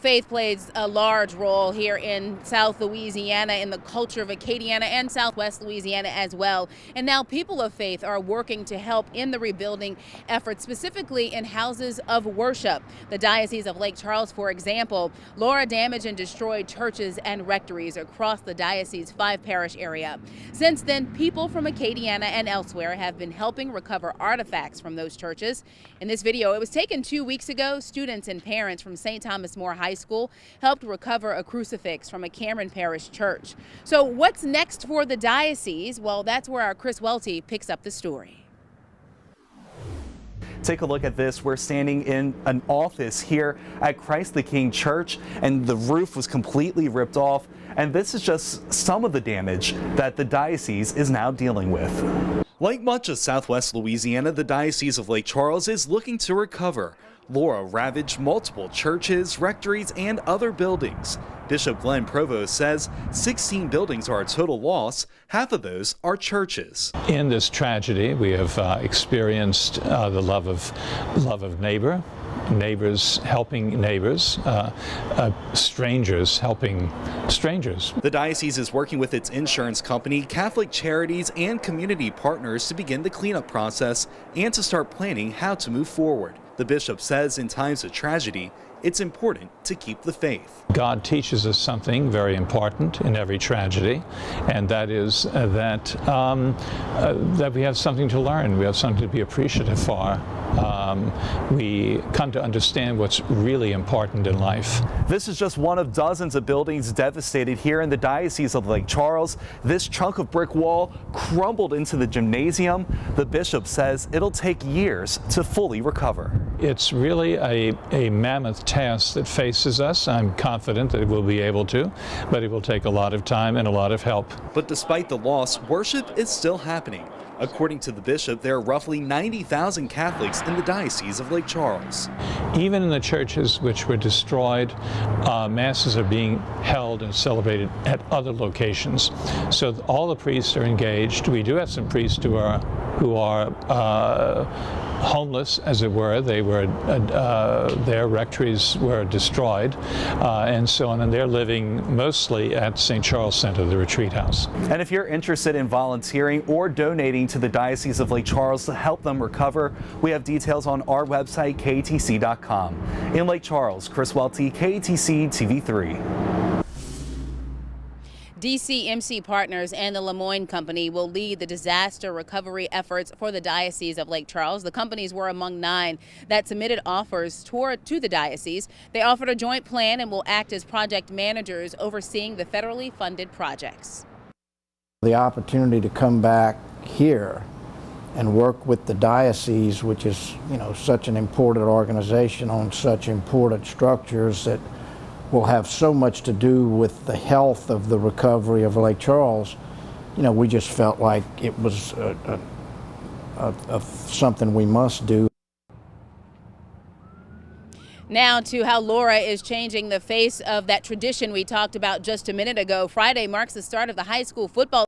faith plays a large role here in South Louisiana, in the culture of Acadiana and Southwest Louisiana as well. And now people of faith are working to help in the rebuilding effort, specifically in houses of worship. The Diocese of Lake Charles, for example, Laura damaged and destroyed churches and rectories across the diocese's 5-parish area. Since then, people from Acadiana and elsewhere have been helping recover artifacts from those churches. In this video, it was taken 2 weeks ago. Students and parents from St. Thomas More High School helped recover a crucifix from a Cameron Parish church. So what's next for the diocese? Well, that's where our Chris Welty picks up the story. Take a look at this. We're standing in an office here at Christ the King Church, and the roof was completely ripped off. And this is just some of the damage that the diocese is now dealing with. Like much of Southwest Louisiana, the Diocese of Lake Charles is looking to recover. Laura ravaged multiple churches, rectories, and other buildings. Bishop Glenn Provost says 16 buildings are a total loss. Half of those are churches. In this tragedy, we have experienced the love of neighbors helping neighbors, strangers helping strangers. The diocese is working with its insurance company, Catholic Charities, and community partners to begin the cleanup process and to start planning how to move forward. The bishop says in times of tragedy, it's important to keep the faith. God teaches us something very important in every tragedy, and that is that we have something to learn. We have something to be appreciative for. We come to understand what's really important in life. This is just one of dozens of buildings devastated here in the Diocese of Lake Charles. This chunk of brick wall crumbled into the gymnasium. The bishop says it'll take years to fully recover. It's really a mammoth task that faces us. I'm confident that we'll be able to, but it will take a lot of time and a lot of help. But despite the loss, worship is still happening. According to the bishop, there are roughly 90,000 Catholics in the Diocese of Lake Charles. Even in the churches which were destroyed, masses are being held and celebrated at other locations. So all the priests are engaged. We do have some priests who are homeless, as it were. They were their rectories were destroyed, and so on, and they're living mostly at St. Charles Center, the retreat house. And if you're interested in volunteering or donating to the Diocese of Lake Charles to help them recover, we have details on our website, KATC.com. In Lake Charles, Chris Welty, KATC TV3. DCMC Partners and the Lemoyne Company will lead the disaster recovery efforts for the Diocese of Lake Charles. The companies were among 9 that submitted offers to the diocese. They offered a joint plan and will act as project managers overseeing the federally funded projects. The opportunity to come back here and work with the diocese, which is, such an important organization on such important structures that will have so much to do with the health of the recovery of Lake Charles, we just felt like it was something we must do. Now to how Laura is changing the face of that tradition we talked about just a minute ago. Friday marks the start of the high school football